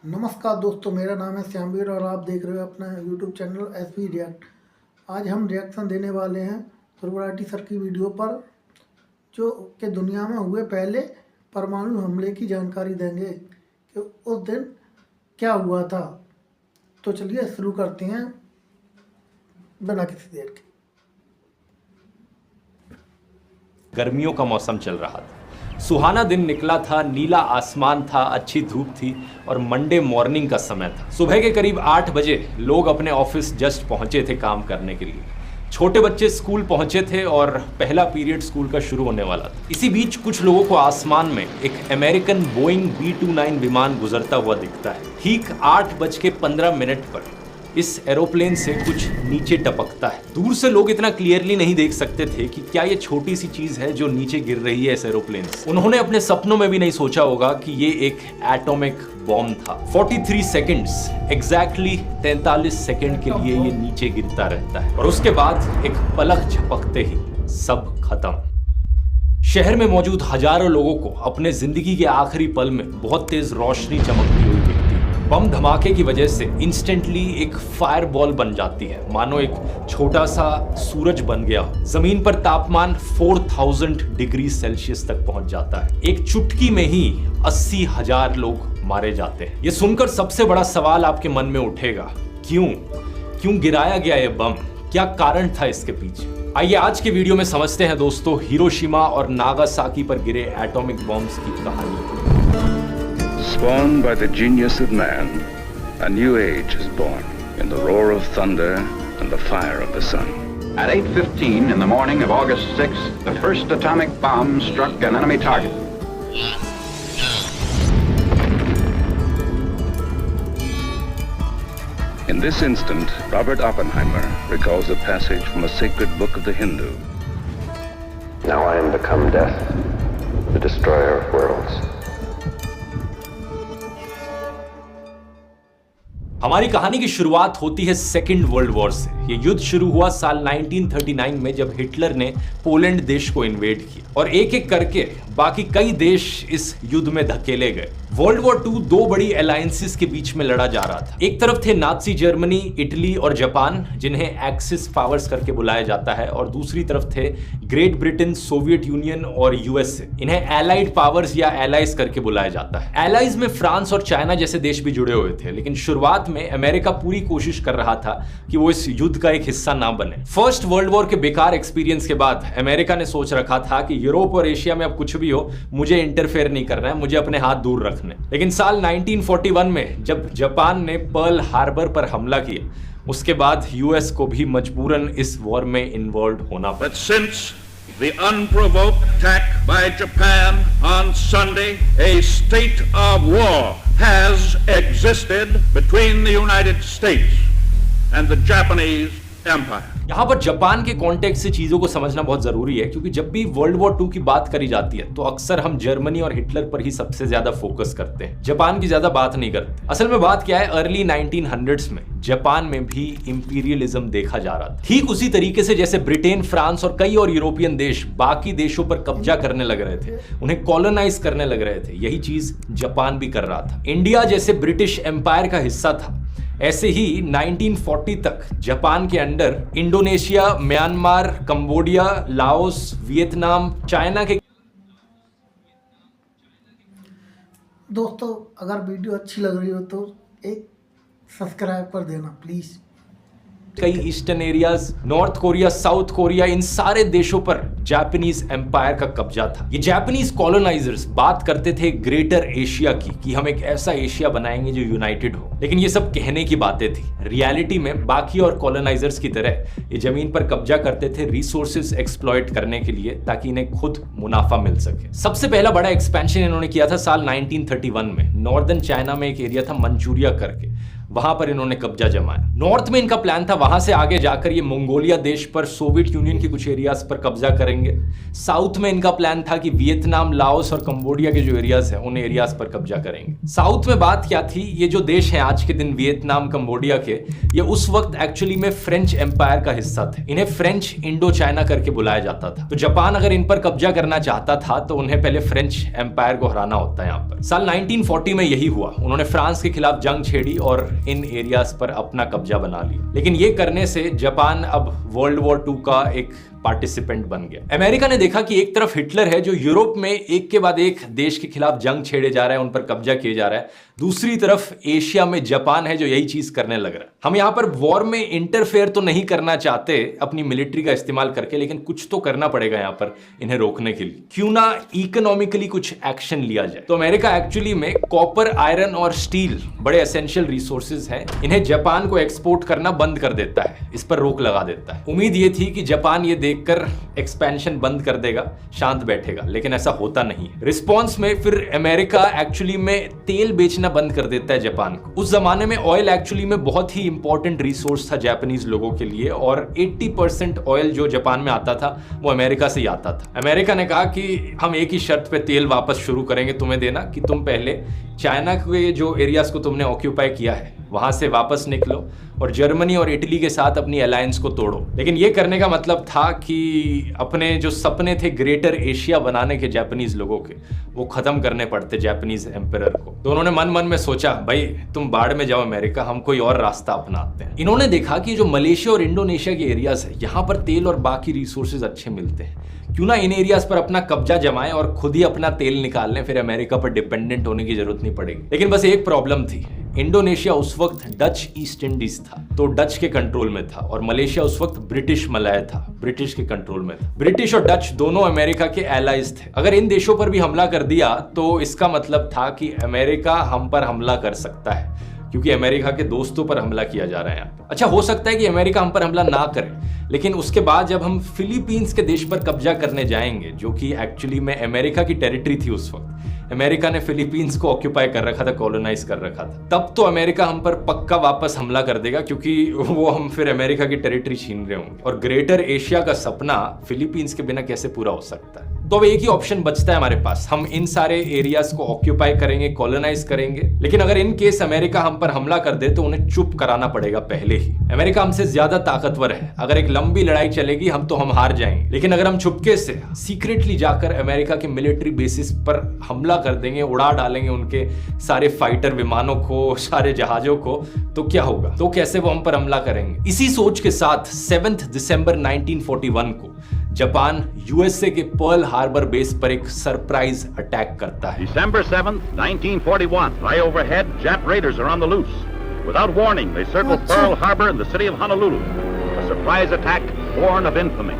नमस्कार दोस्तों, मेरा नाम है श्यामवीर और आप देख रहे हो अपना यूट्यूब चैनल एसपी रिएक्ट। आज हम रिएक्शन देने वाले हैं सुरवराटी सर की वीडियो पर, जो कि दुनिया में हुए पहले परमाणु हमले की जानकारी देंगे कि उस दिन क्या हुआ था। तो चलिए शुरू करते हैं बिना किसी देर के। गर्मियों का मौसम चल रहा था, सुहाना दिन निकला था, नीला आसमान था, अच्छी धूप थी और मंडे मॉर्निंग का समय था। सुबह के करीब 8 बजे लोग अपने ऑफिस जस्ट पहुंचे थे काम करने के लिए। छोटे बच्चे स्कूल पहुंचे थे और पहला पीरियड स्कूल का शुरू होने वाला था। इसी बीच कुछ लोगों को आसमान में एक अमेरिकन बोइंग B-29 विमान गुजरता हुआ दिखता है। ठीक 8:15 पर इस एरोप्लेन से कुछ नीचे टपकता है। दूर से लोग इतना क्लियरली नहीं देख सकते थे कि क्या ये छोटी सी चीज है जो नीचे गिर रही है इस एरोप्लेन से। उन्होंने अपने सपनों में भी नहीं सोचा होगा कि ये एक एटॉमिक बॉम्ब था। 43 सेकंड्स, एग्जैक्टली 43 सेकंड के लिए ये नीचे गिरता रहता है और उसके बाद एक पलक झपकते ही सब खत्म। शहर में मौजूद हजारों लोगों को अपने जिंदगी के आखिरी पल में बहुत तेज रोशनी चमकती हुई दिखती है। बम धमाके की वजह से इंस्टेंटली एक फायर बॉल बन जाती है, मानो एक छोटा सा सूरज बन गया। जमीन पर तापमान 4000 डिग्री सेल्सियस तक पहुंच जाता है। एक चुटकी में ही 80,000 लोग मारे जाते हैं। ये सुनकर सबसे बड़ा सवाल आपके मन में उठेगा, क्यों गिराया गया ये बम? क्या कारण था इसके पीछे? आइए आज के वीडियो में समझते हैं दोस्तों हिरोशिमा और नागासाकी पर गिरे एटॉमिक बॉम्ब्स की कहानी। Spawned by the genius of man, a new age is born in the roar of thunder and the fire of the sun. At 8:15 in the morning of August 6th, the first atomic bomb struck an enemy target. In this instant, Robert Oppenheimer recalls a passage from a sacred book of the Hindu. Now I am become death, the destroyer of worlds. हमारी कहानी की शुरुआत होती है second world war से। ये युद्ध शुरू हुआ साल 1939 में, जब हिटलर ने पोलैंड देश को इन्वेड किया और एक एक करके बाकी कई देश इस युद्ध में धकेले गए। वर्ल्ड वॉर 2 दो बड़ी अलायंसेस के बीच में लड़ा जा रहा था। एक तरफ थे नाजी जर्मनी, इटली और जापान, जिन्हें एक्सिस पावर्स करके बुलाया जाता है, और दूसरी तरफ थे ग्रेट ब्रिटेन, सोवियत यूनियन और यूएसए। इन्हें एलाइड पावर्स या एलाइज करके बुलाया जाता है। एलाइज में फ्रांस और चाइना जैसे देश भी जुड़े हुए थे, लेकिन शुरुआत में अमेरिका पूरी कोशिश कर रहा था कि वो इस युद्ध का एक हिस्सा ना बने। फर्स्ट वर्ल्ड वॉर के बेकार एक्सपीरियंस के बाद अमेरिका ने सोच रखा था कि यूरोप और एशिया में अब कुछ भी हो, मुझे इंटरफेयर नहीं करना है, मुझे अपने हाथ दूर रखने। लेकिन साल 1941 में जब जापान ने पर्ल हार्बर पर हमला किया, उसके बाद यूएस को भी मजबूरन इस वॉर में इन्वॉल्व होना पड़ा। But since the unprovoked attack by Japan on Sunday, a state of war has existed between the United States and the Japanese Empire. यहां पर जापान के कॉन्टेक्स्ट से चीजों को समझना बहुत जरूरी है, क्योंकि जब भी वर्ल्ड वॉर 2 की बात करी जाती है तो अक्सर हम जर्मनी और हिटलर पर ही सबसे ज्यादा फोकस करते हैं, जापान की ज्यादा बात नहीं करते। असल में बात क्या है, अर्ली 1900s में जापान में भी इंपीरियलिज्म देखा जा रहा था। ठीक उसी तरीके से जैसे ब्रिटेन, फ्रांस और कई और यूरोपियन देश बाकी देशों पर कब्जा करने लग रहे थे, उन्हें कॉलोनाइज करने लग रहे थे, यही चीज जापान भी कर रहा था। इंडिया जैसे ब्रिटिश एम्पायर का हिस्सा था, ऐसे ही 1940 तक जापान के under Indonesia, Myanmar, Cambodia, Laos, Vietnam, China के। दोस्तों, अगर वीडियो अच्छी लग रही हो तो एक सब्सक्राइब कर देना प्लीज। कई eastern areas, North Korea, South Korea, इन सारे देशों पर जापानीज एम्पायर का कब्जा था। ये जापानीज कॉलोनाइजर्स बात करते थे ग्रेटर एशिया की, कि हम एक ऐसा एशिया बनाएंगे जो यूनाइटेड हो। लेकिन ये सब कहने की बातें थी। रियलिटी में बाकी और कॉलोनाइजर्स की तरह ये जमीन पर कब्जा करते थे रिसोर्सेज एक्सप्लॉइट करने के लिए, ताकि इन्हें खुद मुनाफा मिल सके। सबसे पहला बड़ा एक्सपेंशन इन्होंने किया था साल 1931 में। नॉर्दर्न चाइना में एक एरिया था मंचूरिया करके, वहां पर इन्होंने कब्जा जमाया। नॉर्थ में इनका प्लान था वहां से आगे जाकर ये मंगोलिया देश पर सोवियत यूनियन के कुछ एरियाज पर कब्जा करेंगे। साउथ में इनका प्लान था कि वियतनाम, लाओस और कंबोडिया के जो एरियाज हैं उन एरियाज पर कब्जा करेंगे। साउथ में बात क्या थी, ये जो देश हैं आज के दिन वियतनाम, कंबोडिया के, ये उस वक्त एक्चुअली में फ्रेंच एम्पायर का हिस्सा थे। इन्हें फ्रेंच इंडो चाइना करके बुलाया जाता था। तो जापान अगर इन पर कब्जा करना चाहता था तो उन्हें पहले फ्रेंच एम्पायर को हराना होता है। यहाँ पर साल 1940 में यही हुआ। उन्होंने फ्रांस के खिलाफ जंग छेड़ी और इन एरियाज पर अपना कब्जा बना लिया। लेकिन ये करने से जापान अब वर्ल्ड वॉर 2 का एक पार्टिसिपेंट बन गया। अमेरिका ने देखा कि एक तरफ हिटलर है जो यूरोप में एक के बाद एक देश के खिलाफ जंग छेड़े जा रहा है, उन पर कब्जा किए जा रहा है। दूसरी तरफ एशिया में जापान है जो यही चीज करने लग रहा है। हम यहां पर वॉर में इंटरफेयर तो नहीं करना चाहते अपनी मिलिट्री का इस्तेमाल करके, लेकिन कुछ तो करना पड़ेगा यहां पर इन्हें रोकने के लिए। क्यों ना इकोनॉमिकली कुछ एक्शन लिया जाए। तो अमेरिका एक्चुअली में कॉपर, आयरन और स्टील बड़े एसेंशियल रिसोर्सेज हैं, इन्हें जापान को एक्सपोर्ट करना बंद कर देता है, इस पर रोक लगा देता है। उम्मीद ये थी कि जापान ये देखकर एक्सपेंशन बंद कर देगा, शांत बैठेगा, लेकिन ऐसा होता नहीं। रिस्पॉन्स में फिर अमेरिका एक्चुअली में तेल बेचना बंद कर देता है जापान को। उस जमाने में ऑयल एक्चुअली में बहुत ही इंपॉर्टेंट रिसोर्स था जापानीज लोगों के लिए, और 80% ऑयल जो जापान में आता था वो अमेरिका से ही आता था। अमेरिका ने कहा कि हम एक ही शर्त पे तेल वापस शुरू करेंगे तुम्हें देना, कि तुम पहले चाइना के जो एरियाज को तुमने ऑक्यूपाई किया है वहां से वापस निकलो और जर्मनी और इटली के साथ अपनी अलायंस को तोड़ो। लेकिन ये करने का मतलब था कि अपने जो सपने थे ग्रेटर एशिया बनाने के जापानीज लोगों के, वो खत्म करने पड़ते जापानीज एम्परर को। तो उन्होंने मन मन में सोचा, भाई तुम बाढ़ में जाओ अमेरिका, हम कोई और रास्ता अपनाते हैं। इन्होंने देखा कि जो मलेशिया और इंडोनेशिया के एरियाज है यहाँ पर तेल और बाकी रिसोर्सेज अच्छे मिलते हैं, क्यों ना इन एरियाज पर अपना कब्जा जमाएं और खुद ही अपना तेल निकाल लें, फिर अमेरिका पर डिपेंडेंट होने की जरूरत नहीं पड़ेगी। लेकिन बस एक प्रॉब्लम थी, इंडोनेशिया उस वक्त डच ईस्ट इंडीज था, तो डच के कंट्रोल में था, और मलेशिया उस वक्त ब्रिटिश मलाया था, ब्रिटिश के कंट्रोल में था। ब्रिटिश और डच दोनों अमेरिका के एलाइज थे। अगर इन देशों पर भी हमला कर दिया तो इसका मतलब था कि अमेरिका हम पर हमला कर सकता है, क्योंकि अमेरिका के दोस्तों पर हमला किया जा रहा है यहाँ पे। अच्छा, हो सकता है कि अमेरिका हम पर हमला ना करे, लेकिन उसके बाद जब हम फिलीपींस के देश पर कब्जा करने जाएंगे, जो कि एक्चुअली में अमेरिका की टेरिटरी थी उस वक्त, अमेरिका ने फिलीपींस को ऑक्यूपाई कर रखा था, कॉलोनाइज कर रखा था, तब तो अमेरिका हम पर पक्का वापस हमला कर देगा, क्योंकि वो हम फिर अमेरिका की टेरिटरी छीन रहे होंगे। और ग्रेटर एशिया का सपना फिलीपींस के बिना कैसे पूरा हो सकता है। तो अब एक ही ऑप्शन बचता है हमारे पास, हम इन सारे एरियाज को ऑक्यूपाई करेंगे, कॉलोनाइज करेंगे। लेकिन अगर इन केस अमेरिका हम पर हमला कर दे तो उन्हें चुप कराना पड़ेगा पहले ही। अमेरिका हमसे ज्यादा ताकतवर है, अगर एक लंबी लड़ाई चलेगी हम हार जाएंगे। लेकिन अगर हम चुपके से सीक्रेटली जाकर अमेरिका के मिलिट्री बेसिस पर हमला कर देंगे, उड़ा डालेंगे उनके सारे फाइटर विमानों को, सारे जहाजों को, तो क्या होगा, तो कैसे वो हम पर हमला करेंगे। इसी सोच के साथ 7 दिसंबर 1941 को जापान यूएसए के पर्ल हार्बर बेस पर एक सरप्राइज अटैक करता है। December 7th, 1941. High overhead, Jap raiders are on the loose. Without warning, they circle Pearl Harbor and the city of Honolulu. A surprise attack born of infamy.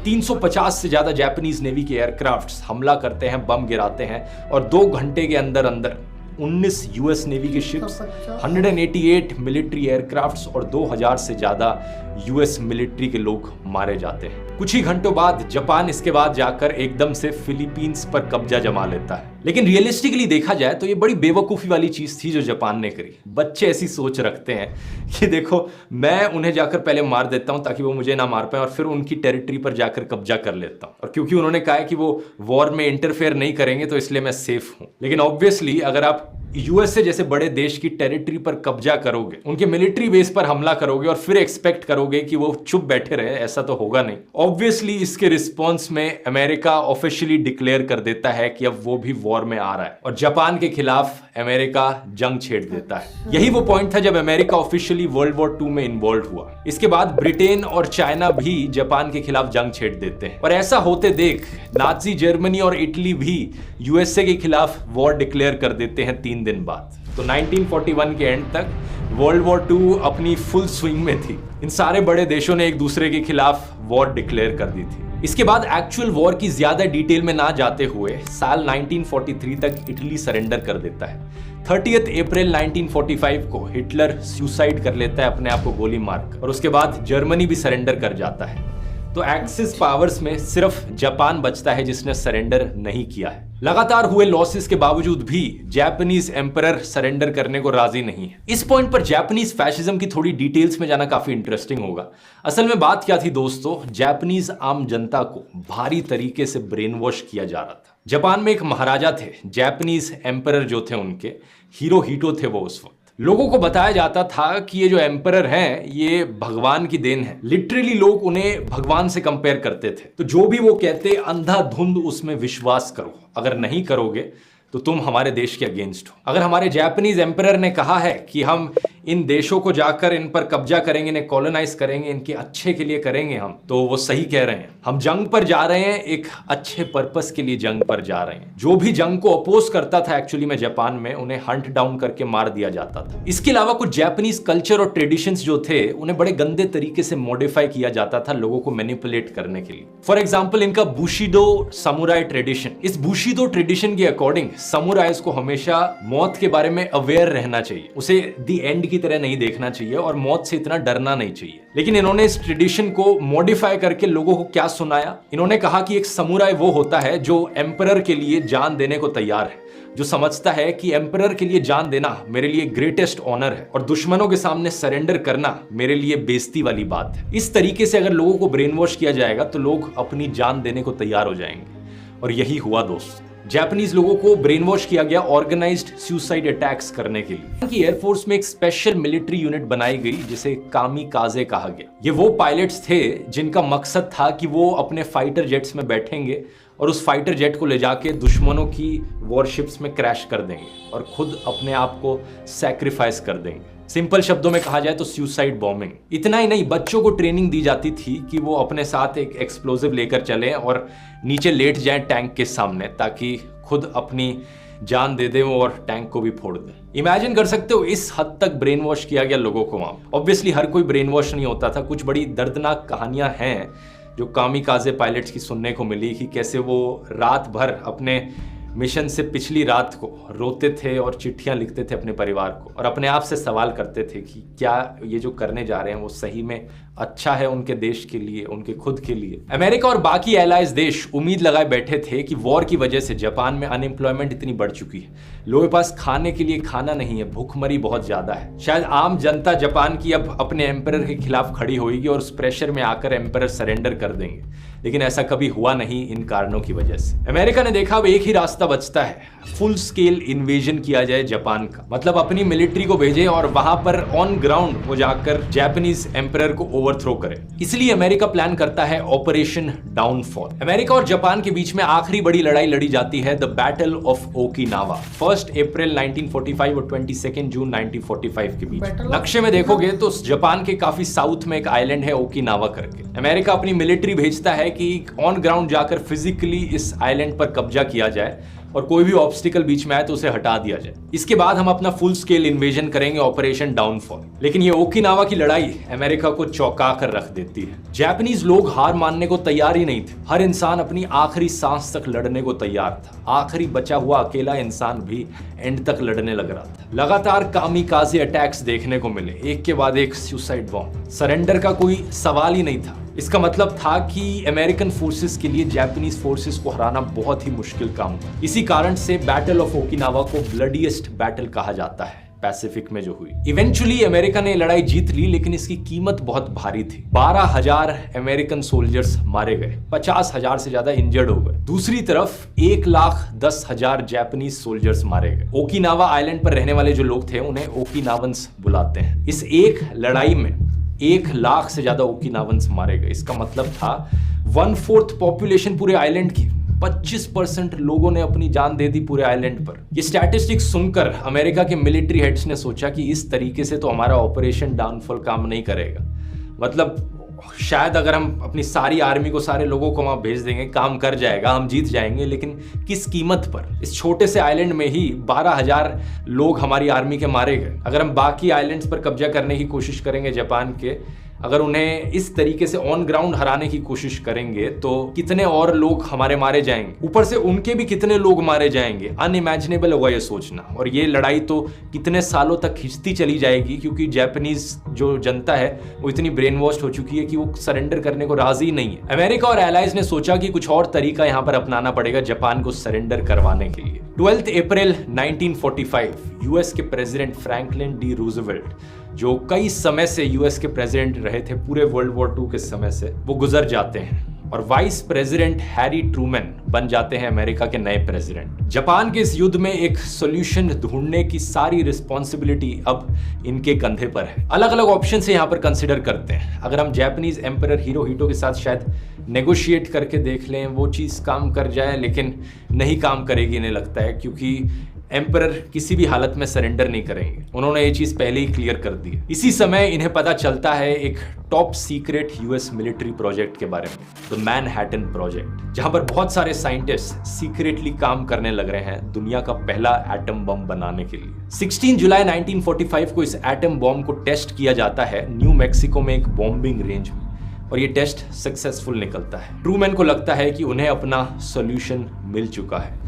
350 से ज्यादा Japanese navy के aircrafts हमला करते हैं, बम गिराते हैं, और 2 घंटे के अंदर अंदर 19 यूएस नेवी की शिप्स, 188 मिलिट्री एयरक्राफ्ट्स और 2000 से ज्यादा यूएस मिलिट्री के लोग मारे जाते हैं। कुछ ही घंटों बाद जापान इसके बाद जाकर एकदम से फिलीपींस पर कब्जा जमा लेता है। लेकिन रियलिस्टिकली देखा जाए तो ये बड़ी बेवकूफी वाली चीज थी जो जापान ने करी। बच्चे ऐसी सोच रखते हैं कि देखो, मैं उन्हें जाकर पहले मार देता हूं ताकि वो मुझे ना मार पाए, और फिर उनकी टेरिटरी पर जाकर कब्जा कर लेता हूं, और क्योंकि उन्होंने कहा है कि वो वॉर में इंटरफेयर नहीं करेंगे तो इसलिए मैं सेफ हूं। लेकिन ऑब्वियसली अगर आप यूएसए जैसे बड़े देश की टेरिटरी पर कब्जा करोगे, उनके मिलिट्री बेस पर हमला करोगे, और फिर एक्सपेक्ट करोगे कि वो चुप बैठे रहे, ऐसा तो होगा नहीं। ऑब्वियसली इसके रिस्पॉन्स में अमेरिका ऑफिशियली डिक्लेयर कर देता है कि अब वो भी वॉर में आ रहा है, और जापान के खिलाफ अमेरिका जंग छेड़ देता है। यही वो पॉइंट था जब अमेरिका ऑफिशियली वर्ल्ड वॉर 2 में इन्वॉल्व हुआ। इसके बाद ब्रिटेन और चाइना भी जापान के खिलाफ जंग छेड़ देते हैं, और ऐसा होते देख नाजी जर्मनी और इटली भी यूएसए के खिलाफ वॉर डिक्लेयर कर देते हैं 3 दिन बाद। तो 1941 के एंड तक वर्ल्ड वॉर 2 अपनी फुल स्विंग में थी। इन सारे बड़े देशों ने एक दूसरे के खिलाफ वॉर डिक्लेयर कर दी थी। इसके बाद एक्चुअल वॉर की ज्यादा डिटेल में ना जाते हुए साल 1943 तक इटली सरेंडर कर देता है। 30 अप्रैल 1945 को हिटलर सुसाइड कर लेता है, अपने आप को गोली मारकर, और उसके बाद जर्मनी भी सरेंडर कर जाता है। तो एक्सिस पावर्स में सिर्फ जापान बचता है जिसने सरेंडर नहीं किया है। लगातार हुए लॉसेस के बावजूद भी जापानीज एम्परर सरेंडर करने को राजी नहीं है। इस पॉइंट पर जापानीज फैशिज्म की थोड़ी डिटेल्स में जाना काफी इंटरेस्टिंग होगा। असल में बात क्या थी दोस्तों, जापानीज आम जनता को भारी तरीके से ब्रेन वॉश किया जा रहा था। जापान में एक महाराजा थे, जापानीज एम्परर जो थे उनके हिरोहितो थे वो उस वक्त। लोगों को बताया जाता था कि ये जो एम्परर हैं ये भगवान की देन है। लिटरली लोग उन्हें भगवान से कंपेयर करते थे। तो जो भी वो कहते अंधाधुंध उसमें विश्वास करो, अगर नहीं करोगे तो तुम हमारे देश के अगेंस्ट हो। अगर हमारे जापानीज एम्परर ने कहा है कि हम इन देशों को जाकर इन पर कब्जा करेंगे, इन्हें कॉलोनाइज करेंगे, इनके अच्छे के लिए करेंगे हम, तो वो सही कह रहे हैं। हम जंग पर जा रहे हैं, एक अच्छे पर्पस के लिए जंग पर जा रहे हैं। जो भी जंग को अपोज करता था एक्चुअली में जापान में, उन्हें हंट डाउन करके मार दिया जाता था। इसके अलावा कुछ जापानीज कल्चर और ट्रेडिशंस जो थे उन्हें बड़े गंदे तरीके से मॉडिफाई किया जाता था लोगों को मैनिपुलेट करने के लिए। फॉर एग्जाम्पल इनका बुशिडो समुराई ट्रेडिशन। इस बुशिडो ट्रेडिशन के अकॉर्डिंग समुराइज को हमेशा मौत के बारे में अवेयर रहना चाहिए, उसे द एंड की तरह नहीं देखना चाहिए और मौत से इतना डरना नहीं चाहिए। लेकिन इन्होंने इस ट्रेडिशन को मॉडिफाई करके लोगों को क्या सुनाया, इन्होंने कहा कि एक समुराई वो होता है जो एम्परर के लिए जान देने को तैयार है, जो समझता है कि एम्परर के लिए जान देना मेरे लिए ग्रेटेस्ट ऑनर है और दुश्मनों के सामने सरेंडर करना मेरे लिए बेइज्जती वाली बात है। इस तरीके से अगर लोगों को ब्रेन वॉश किया जाएगा तो लोग अपनी जान देने को तैयार हो जाएंगे और यही हुआ दोस्त। जापानीज लोगों को ब्रेन वॉश किया गया ऑर्गेनाइज्ड सुसाइड अटैक्स करने के लिए। कि एयरफोर्स में एक स्पेशल मिलिट्री यूनिट बनाई गई जिसे कामिकाजे कहा गया। ये वो पायलट्स थे जिनका मकसद था कि वो अपने फाइटर जेट्स में बैठेंगे और उस फाइटर जेट को ले जाके दुश्मनों की वॉरशिप्स में क्रैश कर देंगे और खुद अपने आप को सैक्रिफाइस कर देंगे। सिंपल शब्दों में कहा जाए तो सुसाइड बॉम्बिंग। इतना ही नहीं, बच्चों को ट्रेनिंग दी जाती थी कि वो अपने साथ एक एक्सप्लोजिव लेकर चलें और नीचे लेट जाएं टैंक के सामने ताकि खुद अपनी जान दे दें और टैंक को भी फोड़ दें। इमेजिन कर सकते हो इस हद तक ब्रेन वॉश किया गया लोगों को वहां। ऑब्वियसली हर कोई ब्रेन वॉश नहीं होता था, कुछ बड़ी दर्दनाक कहानियां हैं जो कामिकाजे पायलट्स की सुनने को मिली कि कैसे वो रात भर अपने मिशन से पिछली रात को रोते थे और चिट्ठियां लिखते थे अपने परिवार को और अपने आप से सवाल करते थे कि क्या ये जो करने जा रहे हैं वो सही में अच्छा है उनके देश के लिए, उनके खुद के लिए। अमेरिका और बाकी एलाइज देश उम्मीद लगाए बैठे थे कि वॉर की वजह से जापान में अनएम्प्लॉयमेंट इतनी बढ़ चुकी है, लोगों के पास खाने के लिए खाना नहीं है, भूखमरी बहुत ज्यादा है, शायद आम जनता जापान की अब अपने एम्परर के खिलाफ खड़ी होगी और उस प्रेशर में आकर एम्परर सरेंडर कर देंगे। लेकिन ऐसा कभी हुआ नहीं इन कारणों की वजह से। अमेरिका ने देखा अब एक ही रास्ता बचता है, फुल स्केल इन्वेजन किया जाए जापान का, मतलब अपनी मिलिट्री को भेजे और वहां पर ऑन ग्राउंड वो जाकर जापानीज एम्परर को ओवरथ्रो करे। इसलिए अमेरिका प्लान करता है ऑपरेशन डाउनफॉल। अमेरिका और जापान के बीच में आखिरी बड़ी लड़ाई लड़ी जाती है द बैटल ऑफ ओकिनावा, 1 अप्रैल 1945 और 22 जून 1945 के बीच। नक्शे में देखोगे तो जापान के काफी साउथ में एक आइलैंड है ओकिनावा करके। अमेरिका अपनी मिलिट्री भेजता है कि ऑन ग्राउंड जाकर फिजिकली इस आइलैंड पर कब्जा किया जाए और कोई भी ऑब्स्टिकल बीच में आए तो उसे हटा दिया जाए। इसके बाद हम अपना फुल स्केल इन्वेजन करेंगे, ऑपरेशन डाउनफॉल। लेकिन ये ओकिनावा की लड़ाई अमेरिका को चौंका कर रख देती है। जापानीज लोग हार मानने को तैयार ही नहीं थे, हर इंसान अपनी आखिरी सांस तक लड़ने को तैयार था। आखिरी बचा हुआ अकेला इंसान भी एंड तक लड़ने लग रहा था। लगातार कामिकाजे अटैक्स देखने को मिले, एक के बाद एक सुसाइड बॉम्ब। सरेंडर का कोई सवाल ही नहीं था। इसका मतलब था कि अमेरिकन फोर्सेस के लिए जापानीज फोर्सेस को हराना बहुत ही मुश्किल काम था। इसी कारण से बैटल ऑफ ओकिनावा को ब्लडीएस्ट बैटल कहा जाता है पैसिफिक में जो हुई। इवेंचुअली अमेरिका ने लड़ाई जीत ली, लेकिन इसकी कीमत बहुत भारी थी। 12,000 अमेरिकन सोल्जर्स मारे गए, 50,000 से ज्यादा इंजर्ड हो गए। दूसरी तरफ 1,10,000 जापानीज सोल्जर्स मारे गए। ओकिनावा आइलैंड पर रहने वाले जो लोग थे उन्हें ओकिनावंस बुलाते हैं। इस एक लड़ाई में 1,00,000 से ज्यादा ओकिनावंस मारे गए। इसका मतलब था 1/4 पॉपुलेशन पूरे आइलैंड की, 25% लोगों ने अपनी जान दे दी पूरे आइलैंड पर। ये स्टैटिस्टिक्स सुनकर अमेरिका के मिलिट्री हेड्स ने सोचा कि इस तरीके से तो हमारा ऑपरेशन डाउनफॉल काम नहीं करेगा। मतलब शायद अगर हम अपनी सारी आर्मी को, सारे लोगों को वहां भेज देंगे, काम कर जाएगा, हम जीत जाएंगे, लेकिन किस कीमत पर? इस छोटे से आइलैंड में ही 12,000 लोग हमारी आर्मी के मारे गए। अगर हम बाकी आइलैंड्स पर कब्जा करने की कोशिश करेंगे जापान के, अगर उन्हें इस तरीके से ऑन ग्राउंड हराने की कोशिश करेंगे तो कितने और लोग हमारे मारे जाएंगे, ऊपर से उनके भी कितने लोग मारे जाएंगे। अनइमेजिनेबल होगा ये सोचना। और ये लड़ाई तो कितने सालों तक खिंचती चली जाएगी, क्योंकि जापानीज जो जनता है वो इतनी ब्रेन वॉश हो चुकी है कि वो सरेंडर करने को राजी नहीं है। अमेरिका और एलाइज ने सोचा कि कुछ और तरीका यहाँ पर अपनाना पड़ेगा जापान को सरेंडर करवाने के लिए। 12 अप्रैल 1945 यूएस के प्रेसिडेंट फ्रैंकलिन डी रूजवेल्ट, जो कई समय से यूएस के प्रेसिडेंट रहे थे पूरे वर्ल्ड वॉर II के समय से, वो गुजर जाते हैं और वाइस प्रेसिडेंट हैरी ट्रूमैन बन जाते हैं अमेरिका के नए प्रेसिडेंट। जापान के इस युद्ध में एक सॉल्यूशन ढूंढने की सारी रिस्पॉन्सिबिलिटी अब इनके कंधे पर है। अलग अलग ऑप्शन से यहाँ पर कंसिडर करते हैं। अगर हम जापानीज एम्परर हिरोहितो के साथ शायद नेगोशिएट करके देख लें, वो चीज़ काम कर जाए, लेकिन नहीं काम करेगी इन्हें लगता है, क्योंकि एम्परर किसी भी हालत में सरेंडर नहीं करेंगे। उन्होंने ये चीज पहले ही क्लियर कर दी है। इसी समय इन्हें पता चलता है एक top secret US military project के बारे में, द मैनहट्टन प्रोजेक्ट, जहां पर बहुत सारे साइंटिस्ट सीक्रेटली काम करने लग रहे हैं दुनिया का पहला एटम बम बनाने के लिए। 16 जुलाई 1945 को इस एटम बम को टेस्ट किया जाता है न्यू मैक्सिको में एक बॉम्बिंग रेंज में, और ये टेस्ट सक्सेसफुल निकलता है। ट्रूमैन को लगता है कि उन्हें अपना सॉल्यूशन मिल चुका है।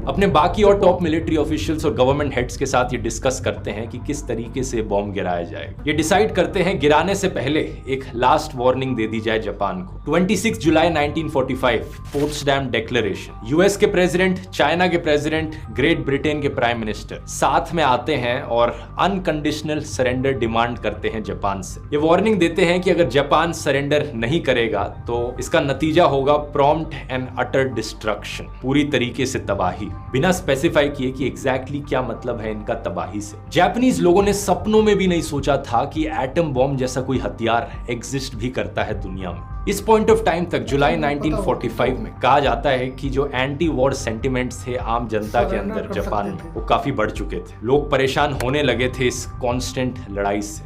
अपने बाकी और टॉप मिलिट्री ऑफिशियल्स और गवर्नमेंट हेड्स के साथ ये डिस्कस करते हैं कि किस तरीके से बॉम्ब गिराया जाए। ये डिसाइड करते हैं गिराने से पहले एक लास्ट वार्निंग दे दी जाए जापान को। 26 जुलाई 1945 पोट्सडैम डिक्लेरेशन। यूएस के प्रेसिडेंट, चाइना के प्रेसिडेंट, ग्रेट ब्रिटेन के प्राइम मिनिस्टर साथ में आते हैं और अनकंडीशनल सरेंडर डिमांड करते हैं जापान से। ये वार्निंग देते हैं कि अगर जापान सरेंडर नहीं करेगा तो इसका नतीजा होगा प्रॉम्प्ट एंड अटर डिस्ट्रक्शन, पूरी तरीके से तबाही, बिना स्पेसिफाई किए कि एग्जैक्टली क्या मतलब है इनका तबाही से। जापानीज लोगों ने सपनों में भी नहीं सोचा था कि एटम बॉम्ब जैसा कोई हथियार एग्जिस्ट भी करता है दुनिया में। इस पॉइंट ऑफ टाइम तक जुलाई 1945 में कहा जाता है कि जो एंटी वॉर सेंटिमेंट्स थे आम जनता के अंदर जापान में, वो काफी बढ़ चुके थे। लोग परेशान होने लगे थे इस कांस्टेंट लड़ाई से,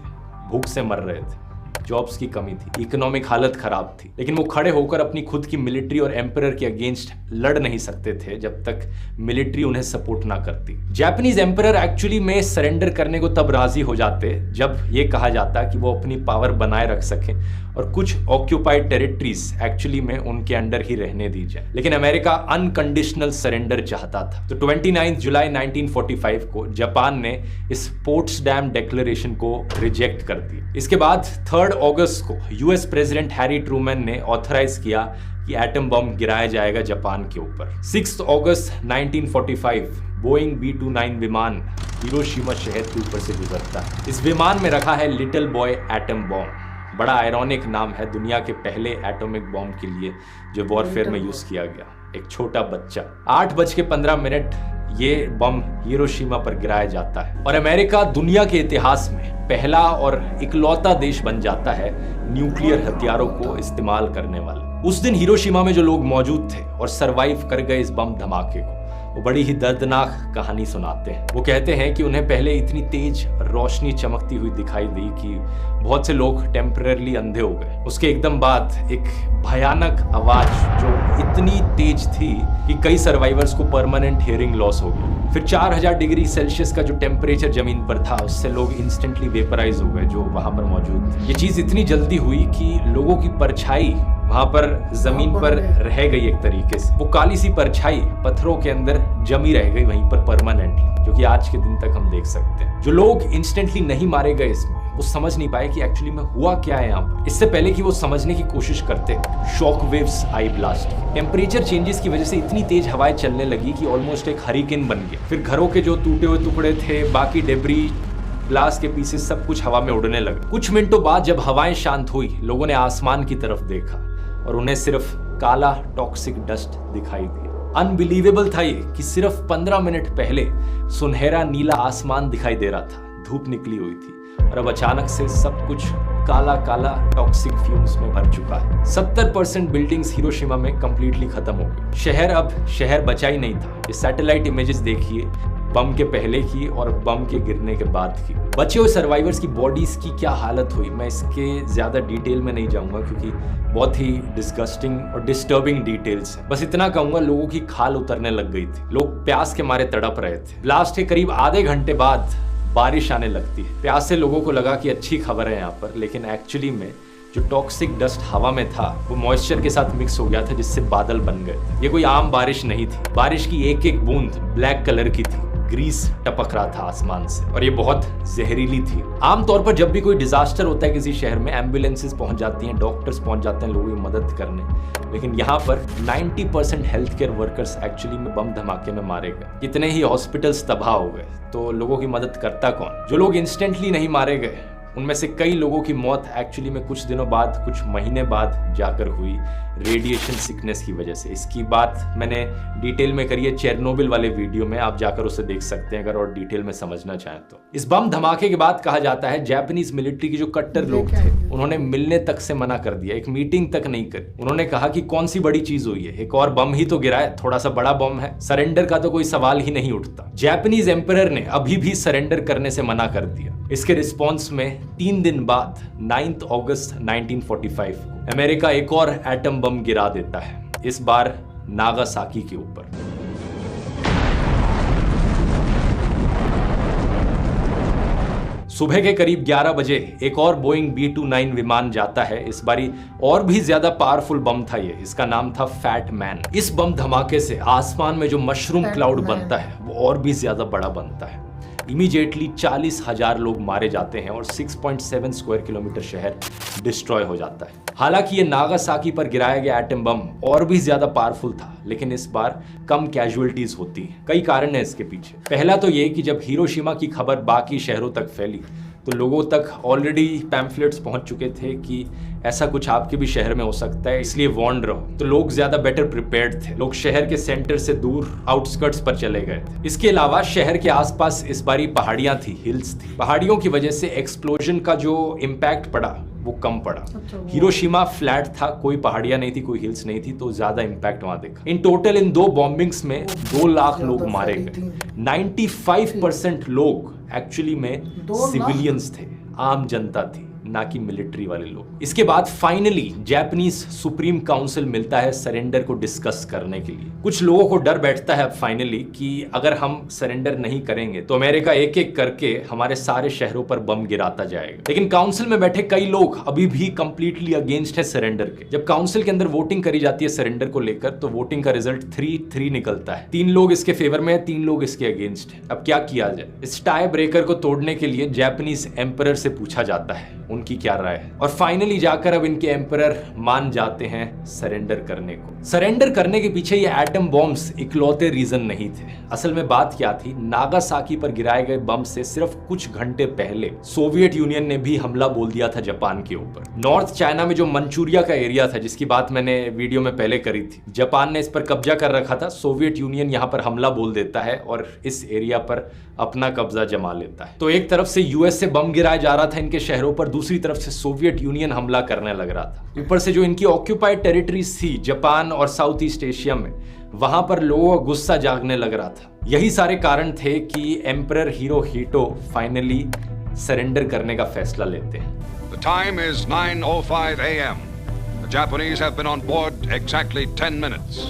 भूख से मर रहे थे, जॉब्स की कमी थी, इकोनॉमिक हालत खराब थी, लेकिन वो खड़े होकर अपनी खुद की मिलिट्री और एम्परर के अगेंस्ट लड़ नहीं सकते थे जब तक मिलिट्री उन्हें सपोर्ट ना करती। जापानीज एम्परर एक्चुअली में सरेंडर करने को तब राजी हो जाते जब ये कहा जाता कि वो अपनी पावर बनाए रख सकें और कुछ ऑक्यूपाइड टेरिटरीज एक्चुअली में उनके अंडर ही रहने दी जाए। लेकिन अमेरिका अनकंडीशनल सरेंडर चाहता था, तो 29 जुलाई 1945 को जापान ने इस पोट्सडैम डिक्लेरेशन को रिजेक्ट कर दिया। इसके बाद 3 अगस्त को यूएस प्रेसिडेंट हैरी ट्रूमैन ने ऑथराइज किया कि एटम बम गिराया जाएगा जापान के ऊपर। 6 अगस्त 1945 बोइंग B-29 विमान हिरोशिमा शहर के ऊपर से गुजरता है। इस विमान में रखा है लिटिल बॉय एटम बॉम्ब। बड़ा आयरॉनिक नाम है दुनिया के पहले एटॉमिक बॉम्ब के लिए जो वॉरफेयर में यूज किया गया। एक छोटा बच्चा। 8:15 ये बम हिरोशिमा पर गिराया जाता है और अमेरिका दुनिया के इतिहास में पहला और इकलौता देश बन जाता है न्यूक्लियर हथियारों को इस्तेमाल करने वाला। उस दिन हिरोशिमा में जो लोग मौजूद थे और सरवाइव कर गए इस बम धमाके को, वो बड़ी ही दर्दनाक कहानी सुनाते हैं। वो कहते हैं कि उन्हें पहले इतनी तेज रोशनी चमकती हुई दिखाई दी कि बहुत से लोग टेम्परेरली अंधे हो गए। उसके एकदम बाद एक भयानक आवाज जो इतनी तेज थी कि कई सर्वाइवर्स को परमानेंट हियरिंग लॉस हो गई। फिर 4000 डिग्री सेल्सियस का जो टेम्परेचर जमीन पर था उससे लोग इंस्टेंटली वेपराइज हो गए जो वहां पर मौजूद थे। ये चीज इतनी जल्दी हुई कि लोगों की परछाई वहां पर जमीन पर रह गई एक तरीके से। वो काली सी परछाई पत्थरों के अंदर जमी रह गई वहीं पर परमानेंटली, जो कि आज के दिन तक हम देख सकते हैं। जो लोग इंस्टेंटली नहीं मारे गए इसमें, वो समझ नहीं पाए कि एक्चुअली में हुआ क्या है यहाँ पर। इससे पहले कि वो समझने की कोशिश करते, शॉक वेव्स आई ब्लास्ट। टेम्परेचर चेंजेस की वजह से इतनी तेज हवाएं चलने लगी कि ऑलमोस्ट एक हरिकेन बन गया। फिर घरों के जो टूटे हुए टुकड़े थे, बाकी डेब्री, ग्लास के पीसेस, सब कुछ हवा में उड़ने लगा। कुछ मिनटों बाद जब हवाएं शांत हुई, लोगों ने आसमान की तरफ देखा और उन्हें सिर्फ काला टॉक्सिक डस्ट दिखाई दिया। अनबिलीवेबल था ये कि सिर्फ 15 मिनट पहले सुनहरा नीला आसमान दिखाई दे रहा था, धूप निकली हुई थी, और अब अचानक से सब कुछ काला काला टॉक्सिक फ्यूम्स में भर चुका है। 70% बिल्डिंग्स हिरोशिमा में कंप्लीटली खत्म हो गई। शहर अब शहर बचा ही नहीं था। ये सैटेलाइट इमेजेस देखिए, बम के पहले की और बम के गिरने के बाद की। बचे हुए सर्वाइवर्स की बॉडीज की क्या हालत हुई, मैं इसके ज्यादा डिटेल में नहीं जाऊंगा क्योंकि बहुत ही डिस्गस्टिंग और डिस्टर्बिंग डिटेल्स हैं। बस इतना कहूंगा, लोगों की खाल उतरने लग गई थी। लोग प्यास के मारे तड़प रहे थे। ब्लास्ट के करीब आधे घंटे बाद बारिश आने लगती है। प्यासे लोगों को लगा कि अच्छी खबर है यहाँ पर, लेकिन एक्चुअली में जो टॉक्सिक डस्ट हवा में था वो मॉइस्चर के साथ मिक्स हो गया था, जिससे बादल बन गए थे। ये कोई आम बारिश नहीं थी। बारिश की एक एक बूंद ब्लैक कलर की थी, ग्रीस टपक रहा था आसमान से, और ये बहुत जहरीली थी। आमतौर पर जब भी कोई डिजास्टर होता है किसी शहर में, एम्बुलेंसेस पहुंच जाती हैं, डॉक्टर्स पहुंच जाते हैं लोगों की मदद करने, लेकिन यहाँ पर 90% हेल्थ केयर वर्कर्स एक्चुअली में बम धमाके में मारे गए। कितने ही हॉस्पिटल्स तबाह हो गए, तो लोगों की मदद करता कौन? जो लोग इंस्टेंटली नहीं मारे गए उनमें से कई लोगों की मौत एक्चुअली में कुछ दिनों बाद, कुछ महीने बाद जाकर हुई रेडिएशन सिकनेस की वजह से। इसकी बात मैंने डिटेल में करी है चेरनोबिल वाले वीडियो में, आप जाकर उसे देख सकते हैं अगर और डिटेल में समझना चाहें तो। इस बम धमाके के बाद कहा जाता है जापानीज मिलिट्री के जो कट्टर लोग थे उन्होंने मिलने तक से मना कर दिया, एक मीटिंग तक नहीं करी। उन्होंने कहा कि कौन सी बड़ी चीज हुई है, एक और बम ही तो गिरा है, थोड़ा सा बड़ा बम है, सरेंडर का तो कोई सवाल ही नहीं उठता। जापानीज एम्परर ने अभी भी सरेंडर करने से मना कर दिया। इसके रिस्पॉन्स में 3 दिन बाद 9 अगस्त 1945 को अमेरिका एक और एटम बम गिरा देता है, इस बार नागासाकी के ऊपर। सुबह के करीब 11 बजे एक और बोइंग B-29 विमान जाता है। इस बारी और भी ज्यादा पावरफुल बम था ये, इसका नाम था फैट मैन। इस बम धमाके से आसमान में जो मशरूम क्लाउड बनता है वो और भी ज्यादा बड़ा बनता है। इमीडिएटली 40,000 लोग मारे जाते हैं और 6.7 स्क्वायर किलोमीटर शहर डिस्ट्रॉय हो जाता है। हालांकि ये नागासाकी पर गिराया गया एटम बम और भी ज्यादा पावरफुल था, लेकिन इस बार कम कैजुअलिटीज होती हैं। कई कारण हैं इसके पीछे। पहला तो ये कि जब हिरोशिमा की खबर बाकी शहरों तक फैली तो लोगों तक ऑलरेडी पैम्फलेट्स पहुंच चुके थे कि ऐसा कुछ आपके भी शहर में हो सकता है, इसलिए वार्न रहो। तो लोग ज्यादा बेटर प्रिपेयर्ड थे, लोग शहर के सेंटर से दूर आउटस्कर्ट्स पर चले गए थे। इसके अलावा शहर के आसपास इस बारी पहाड़ियां थी, हिल्स थी। पहाड़ियों की वजह से एक्सप्लोजन का जो इम्पैक्ट पड़ा वो कम पड़ा। हिरोशिमा फ्लैट था, कोई पहाड़ियां नहीं थी, कोई हिल्स नहीं थी, तो ज्यादा इम्पैक्ट वहां देखा। इन टोटल इन 2 बॉम्बिंग्स में 2 लाख लोग मारे गए। 95% लोग एक्चुअली में सिविलियंस थे, आम जनता थी, ना कि मिलिट्री वाले लोग। इसके बाद फाइनली जापानीज सुप्रीम काउंसिल मिलता है सरेंडर को डिस्कस करने के लिए। कुछ लोगों को डर बैठता है फाइनली कि अगर हम सरेंडर नहीं करेंगे तो अमेरिका एक एक करके हमारे सारे शहरों पर बम गिराता जाएगा। लेकिन काउंसिल में बैठे कई लोग अभी भी कंप्लीटली अगेंस्ट है सरेंडर के। जब काउंसिल के अंदर वोटिंग करी जाती है सरेंडर को लेकर तो वोटिंग का रिजल्ट 3-3 निकलता है। 3 लोग इसके फेवर में है, 3 लोग इसके अगेंस्ट है। अब क्या किया जाए? इस टाई ब्रेकर को तोड़ने के लिए जापानीज एम्परर से पूछा जाता है उनकी क्या राय है, और फाइनली जाकर अब इनके एम्परर मान जाते हैं सरेंडर करने को। सरेंडर करने के पीछे ये एटम बॉम्ब्स इकलौते रीजन नहीं थे। असल में बात क्या थी, नागासाकी पर गिराए गए बम से सिर्फ कुछ घंटे पहले सोवियत यूनियन ने भी हमला बोल दिया था जापान के ऊपर। नॉर्थ चाइना में जो मंचूरिया का एरिया था, जिसकी बात मैंने वीडियो में पहले करी थी, जापान ने इस पर कब्जा कर रखा था। सोवियत यूनियन यहाँ पर हमला बोल देता है और इस एरिया पर अपना कब्जा जमा लेता है। तो एक तरफ से यूएस से बम गिराया जा रहा था इनके शहरों पर, दूसरी तरफ से सोवियत यूनियन हमला करने लग रहा था। ऊपर से जो इनकी ऑक्यूपाइड टेरिटरीज थी जापान और साउथ ईस्ट एशिया में, वहां पर लोगों का गुस्सा जागने लग रहा था। यही सारे कारण थे कि एम्परर हिरोहितो फाइनली सरेंडर करने का फैसला लेते हैं। The time is 9:05 a.m. The Japanese have been on board exactly 10 minutes.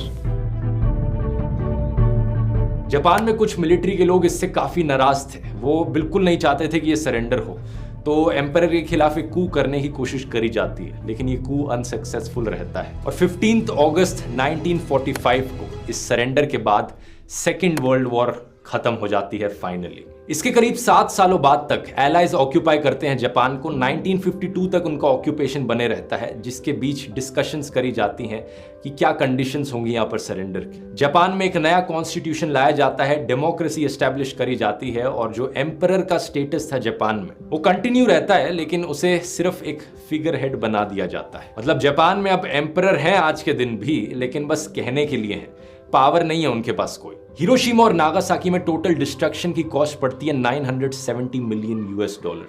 Japan में कुछ मिलिट्री के लोग इससे काफी नाराज थे। वो बिल्कुल नहीं चाहते थे कि ये सरेंडर हो, तो एम्परर के खिलाफ एक कू करने की कोशिश करी जाती है, लेकिन ये कू अनसक्सेसफुल रहता है। और 15 अगस्त 1945 को इस सरेंडर के बाद सेकेंड वर्ल्ड वॉर खत्म हो जाती है फाइनली। इसके करीब 7 सालों बाद तक एलाइज ऑक्यूपाई करते हैं जापान को। 1952 तक उनका ऑक्यूपेशन बने रहता है, जिसके बीच डिस्कशंस करी जाती हैं कि क्या कंडीशंस होंगी यहाँ पर सरेंडर की। जापान में एक नया कॉन्स्टिट्यूशन लाया जाता है, डेमोक्रेसी एस्टैब्लिश करी जाती है, और जो एम्परर का स्टेटस था जापान में वो कंटिन्यू रहता है, लेकिन उसे सिर्फ एक फिगर हेड बना दिया जाता है। मतलब जापान में अब एम्परर हैं आज के दिन भी, लेकिन बस कहने के लिए हैं, पावर नहीं है उनके पास कोई। हिरोशिमा और नागासाकी में टोटल डिस्ट्रक्शन की कॉस्ट पड़ती है $970 मिलियन,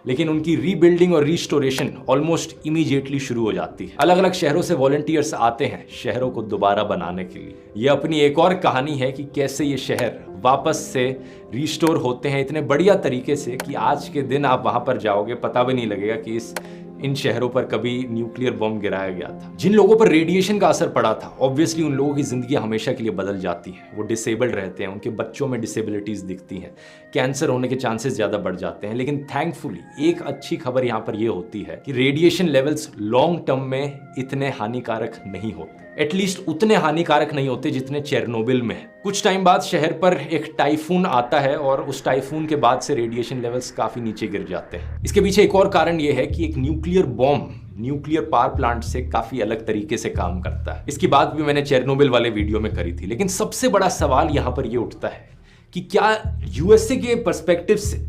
लेकिन उनकी रीबिल्डिंग और रिस्टोरेशन ऑलमोस्ट इमीडिएटली शुरू हो जाती है। अलग अलग शहरों से वॉलंटियर्स आते हैं शहरों को दोबारा बनाने के लिए। यह अपनी एक और कहानी है कि कैसे ये शहर वापस से रिस्टोर होते हैं इतने बढ़िया तरीके से कि आज के दिन आप वहां पर जाओगे पता भी नहीं लगेगा कि इस इन शहरों पर कभी न्यूक्लियर बम गिराया गया था। जिन लोगों पर रेडिएशन का असर पड़ा था, ऑब्वियसली उन लोगों की जिंदगी हमेशा के लिए बदल जाती है। वो डिसेबल्ड रहते हैं, उनके बच्चों में डिसेबिलिटीज दिखती हैं, कैंसर होने के चांसेस ज्यादा बढ़ जाते हैं। लेकिन थैंकफुली एक अच्छी खबर यहाँ पर यह होती है कि रेडिएशन लेवल्स लॉन्ग टर्म में इतने हानिकारक नहीं होते, एटलीस्ट उतने हानिकारक नहीं होते जितने चेरनोबिल में है। कुछ टाइम बाद शहर पर एक टाइफून आता है और उस टाइफून के बाद से रेडिएशन लेवल्स काफी नीचे गिर जाते हैं। इसके पीछे एक और कारण यह है कि एक nuclear bomb nuclear power plant से काफी अलग तरीके से काम करता है। इसकी बात भी मैंने चेरनोबिल वाले वीडियो में करी थी। लेकिन सबसे बड़ा सवाल यहां पर यह उठता है कि क्या यूएसए के पर्सपेक्टिव से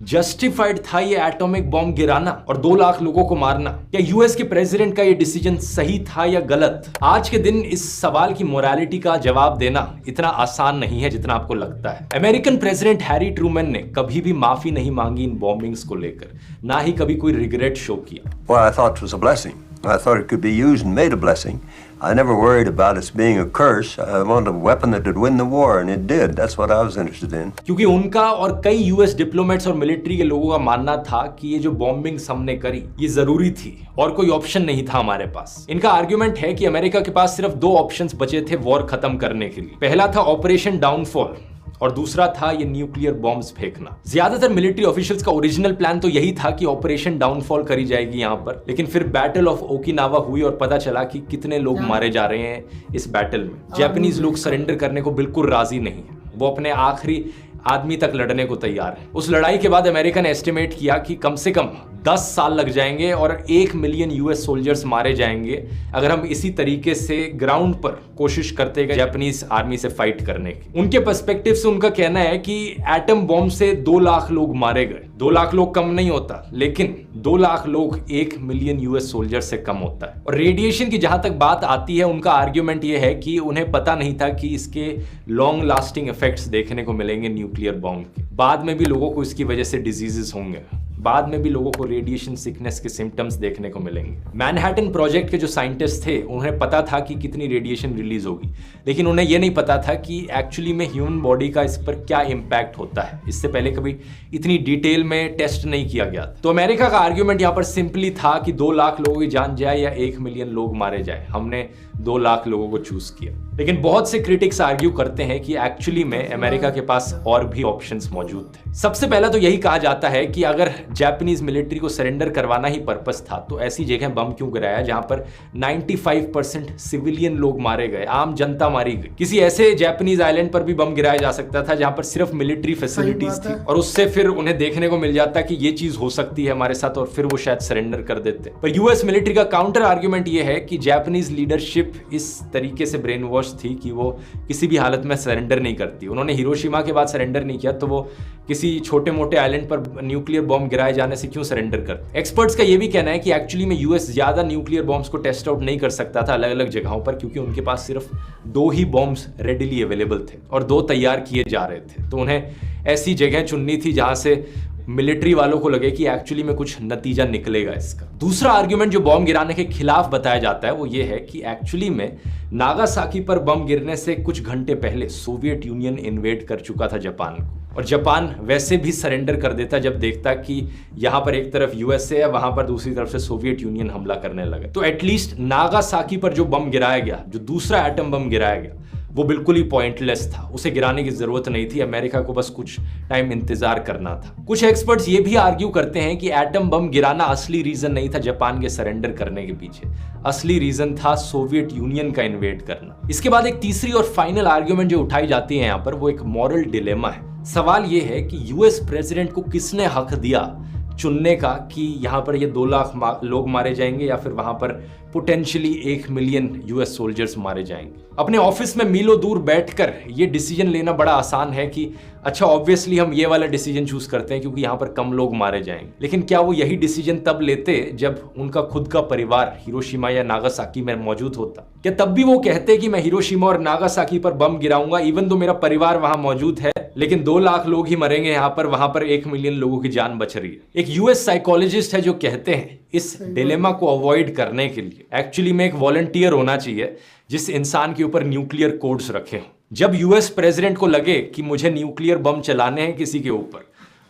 जस्टिफाइड था ये एटॉमिक बॉम्ब गिराना और 2 लाख लोगों को मारना? क्या यूएस के प्रेसिडेंट का ये डिसीजन सही था या गलत? आज के दिन इस सवाल की मोरालिटी का जवाब देना इतना आसान नहीं है जितना आपको लगता है। अमेरिकन प्रेसिडेंट हैरी ट्रूमैन ने कभी भी माफी नहीं मांगी इन बॉम्बिंग्स को लेकर, ना ही कभी कोई रिग्रेट शो किया। Well, I thought it was a blessing. I thought it could be used and made a blessing. I never worried about it being a curse. I wanted a weapon that would win the war, and it did. That's what I was interested in. क्योंकि उनका और कई US diplomats और military के लोगों का मानना था कि ये जो बॉम्बिंग्स हमने करी ये जरूरी थी और कोई ऑप्शन नहीं था हमारे पास। इनका आर्ग्यूमेंट है कि अमेरिका के पास सिर्फ 2 ऑप्शंस बचे थे वॉर खत्म करने के लिए। पहला था ऑपरेशन डाउनफॉल और दूसरा था ये न्यूक्लियर बॉम्ब्स फेंकना। ज्यादातर मिलिट्री ऑफिशियल्स का ओरिजिनल प्लान तो यही था कि ऑपरेशन डाउनफॉल करी जाएगी यहाँ पर, लेकिन फिर बैटल ऑफ ओकिनावा हुई और पता चला कि कितने लोग मारे जा रहे हैं इस बैटल में। जापानीज लोग सरेंडर करने को बिल्कुल राजी नहीं है, वो अपने आखिरी आदमी तक लड़ने को तैयार है। उस लड़ाई के बाद अमेरिका ने एस्टिमेट किया कि कम से कम 10 साल लग जाएंगे और 1 मिलियन यूएस सोल्जर्स मारे जाएंगे अगर हम इसी तरीके से ग्राउंड पर कोशिश करते गए जापानीज आर्मी से फाइट करने की। उनके पर्सपेक्टिव से उनका कहना है कि एटम बॉम्ब से 2 लाख लोग मारे गए। 2 लाख लोग कम नहीं होता, लेकिन 2 लाख लोग 1 मिलियन यूएस सोल्जर से कम होता है। और रेडिएशन की जहां तक बात आती है, उनका आर्ग्यूमेंट यह है कि उन्हें पता नहीं था कि इसके लॉन्ग लास्टिंग इफेक्ट्स देखने को मिलेंगे न्यूक्लियर बॉम्ब के। बाद में भी लोगों को इसकी वजह से डिजीजेस होंगे, बाद में भी लोगों को रेडिएशन सिकनेस के सिम्टम्स देखने को मिलेंगे। मैनहट्टन प्रोजेक्ट के जो साइंटिस्ट थे उन्हें पता था कि कितनी रेडिएशन रिलीज होगी, लेकिन उन्हें यह नहीं पता था कि एक्चुअली में ह्यूमन बॉडी का इस पर क्या इंपैक्ट होता है। इससे पहले कभी इतनी डिटेल में टेस्ट नहीं किया गया। तो अमेरिका का आर्ग्यूमेंट यहाँ पर सिंपली था कि 2 लाख लोगों की जान जाए या 1 मिलियन लोग मारे जाए। हमने 2 लाख लोगों को चूज किया। लेकिन बहुत से क्रिटिक्स आर्ग्यू करते हैं कि एक्चुअली में अमेरिका के पास और भी ऑप्शंस मौजूद थे। सबसे पहला तो यही कहा जाता है कि अगर जापानीज मिलिट्री को सरेंडर करवाना ही पर्पस था तो ऐसी जगह बम क्यों गिराया जहां पर 95% सिविलियन लोग मारे गए, आम जनता मारी गई। किसी ऐसे जापानीज आइलैंड पर भी बम गिराया जा सकता था जहां पर सिर्फ मिलिट्री फैसिलिटीज थी और उससे फिर उन्हें देखने को मिल जाता कि ये चीज हो सकती है हमारे साथ और फिर वो शायद सरेंडर कर देते। पर यूएस मिलिट्री का काउंटर आर्ग्यूमेंट ये है कि जापानीज लीडरशिप इस तरीके से ब्रेन वॉश थी कि वो किसी भी हालत में सरेंडर नहीं करती। उन्होंने हिरोशिमा के बाद सरेंडर नहीं किया तो वो किसी छोटे मोटे आइलैंड पर न्यूक्लियर बॉम्ब गिराए जाने से क्यों सरेंडर करते। एक्सपर्ट्स का ये भी कहना है कि एक्चुअली में यूएस ज्यादा न्यूक्लियर बॉम्ब्स को टेस्ट आउट नहीं कर सकता था अलग अलग जगहों पर, क्योंकि उनके पास सिर्फ 2 ही बॉम्ब्स रेडिली अवेलेबल थे और 2 तैयार किए जा रहे थे। तो उन्हें ऐसी जगह चुननी थी जहां से मिलिट्री वालों को लगे कि एक्चुअली में कुछ नतीजा निकलेगा इसका। दूसरा आर्ग्यूमेंट जो बम गिराने के खिलाफ बताया जाता है वो ये है कि एक्चुअली में नागासाकी पर बम गिरने से कुछ घंटे पहले सोवियत यूनियन इन्वेड कर चुका था जापान को, और जापान वैसे भी सरेंडर कर देता जब देखता कि यहां पर एक तरफ यूएसए है, वहां पर दूसरी तरफ से सोवियत यूनियन हमला करने लगे। तो एटलीस्ट नागासाकी पर जो बम गिराया गया, जो दूसरा एटम बम गिराया गया, वो बिल्कुल ही पॉइंटलेस था। उसे गिराने की जरूरत नहीं थी, अमेरिका को बस कुछ टाइम इंतजार करना था। कुछ एक्सपर्ट्स ये भी आर्ग्यू करते हैं कि एटम बम गिराना असली रीजन नहीं था जापान के सरेंडर करने के पीछे, असली रीजन था सोवियत यूनियन का इन्वेड करना। इसके बाद एक तीसरी और फाइनल आर्ग्यूमेंट जो उठाई जाती है यहाँ पर, वो एक मॉरल डिलेमा है। सवाल ये है कि यूएस प्रेसिडेंट को किसने हक दिया चुनने का कि यहां पर ये 2 लाख लोग मारे जाएंगे या फिर वहां पर पोटेंशियली 1 मिलियन यूएस सोल्जर्स मारे जाएंगे। अपने ऑफिस में मीलों दूर बैठकर ये डिसीजन लेना बड़ा आसान है कि अच्छा ऑब्वियसली हम ये वाला डिसीजन चूज करते हैं क्योंकि यहाँ पर कम लोग मारे जाएंगे। लेकिन क्या वो यही डिसीजन तब लेते जब उनका खुद का परिवार हिरोशिमा या नागासाकी में मौजूद होता? क्या तब भी वो कहते कि मैं हिरोशिमा और नागासाकी पर बम गिराऊंगा इवन तो मेरा परिवार वहां मौजूद है, लेकिन 2 लाख लोग ही मरेंगे यहाँ पर, वहां पर 1 मिलियन लोगों की जान बच रही है? एक यूएस साइकोलॉजिस्ट है जो कहते हैं इस डिलेमा को अवॉइड करने के लिए एक्चुअली में एक वॉलंटियर होना चाहिए जिस इंसान के ऊपर न्यूक्लियर कोड्स रखे हों। जब यूएस प्रेसिडेंट को लगे कि मुझे न्यूक्लियर बम चलाने हैं किसी के ऊपर,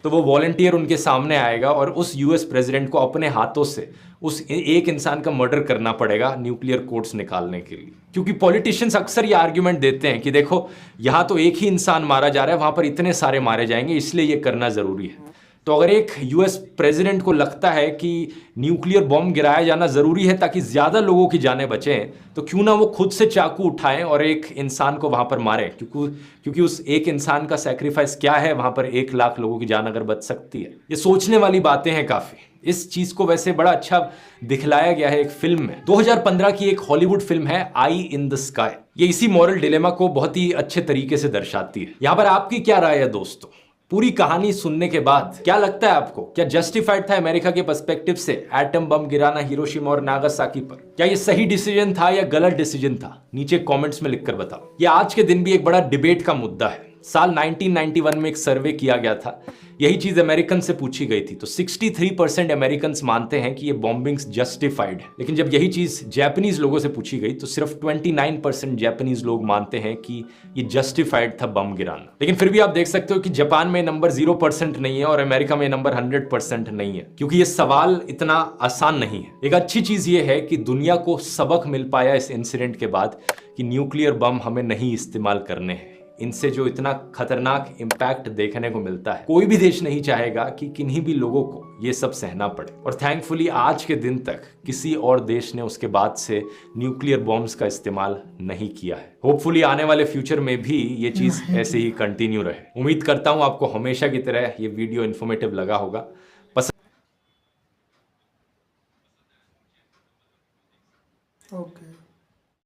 तो वो वॉलंटियर उनके सामने आएगा और उस यूएस प्रेसिडेंट को अपने हाथों से उस एक इंसान का मर्डर करना पड़ेगा न्यूक्लियर कोड्स निकालने के लिए। क्योंकि पॉलिटिशियंस अक्सर ये आर्ग्यूमेंट देते हैं कि देखो यहाँ तो एक ही इंसान मारा जा रहा है, वहां पर इतने सारे मारे जाएंगे, इसलिए ये करना जरूरी है। तो अगर एक यूएस प्रेसिडेंट को लगता है कि न्यूक्लियर बॉम्ब गिराया जाना जरूरी है ताकि ज्यादा लोगों की जानें बचें, तो क्यों ना वो खुद से चाकू उठाएं और एक इंसान को वहां पर मारें, क्योंकि उस एक इंसान का सैक्रिफाइस क्या है, वहां पर 1 लाख लोगों की जान अगर बच सकती है। ये सोचने वाली बातें हैं काफी। इस चीज को वैसे बड़ा अच्छा दिखलाया गया है एक फिल्म में। 2015 की एक हॉलीवुड फिल्म है आई इन द स्काई। ये इसी मॉरल डिलेमा को बहुत ही अच्छे तरीके से दर्शाती है। यहां पर आपकी क्या राय है दोस्तों? पूरी कहानी सुनने के बाद क्या लगता है आपको? क्या जस्टिफाइड था अमेरिका के पर्सपेक्टिव से एटम बम गिराना हिरोशिमा और नागासाकी पर? क्या ये सही डिसीजन था या गलत डिसीजन था? नीचे कमेंट्स में लिखकर बताओ। ये आज के दिन भी एक बड़ा डिबेट का मुद्दा है। साल 1991 में एक सर्वे किया गया था, यही चीज अमेरिकन से पूछी गई थी, तो 63% अमेरिकन मानते हैं कि ये बॉम्बिंग्स जस्टिफाइड है। लेकिन जब यही चीज जापानीज लोगों से पूछी गई तो सिर्फ 29% जापानीज लोग मानते हैं कि ये जस्टिफाइड था बम गिराना। लेकिन फिर भी आप देख सकते हो कि जापान में नंबर 0% नहीं है और अमेरिका में नंबर 100% नहीं है, क्योंकि ये सवाल इतना आसान नहीं है। एक अच्छी चीज ये है कि दुनिया को सबक मिल पाया इस इंसिडेंट के बाद कि न्यूक्लियर बम हमें नहीं इस्तेमाल करने हैं। इनसे जो इतना खतरनाक इंपैक्ट देखने को मिलता है, कोई भी देश नहीं चाहेगा कि किन्हीं भी लोगों को ये सब सहना पड़े। और थैंकफुली आज के दिन तक किसी और देश ने उसके बाद से न्यूक्लियर बॉम्ब्स का इस्तेमाल नहीं किया है। होपफुली आने वाले फ्यूचर में भी ये चीज ऐसे ही कंटिन्यू रहे। उम्मीद करता हूं आपको हमेशा की तरह ये वीडियो इन्फॉर्मेटिव लगा होगा। ओके।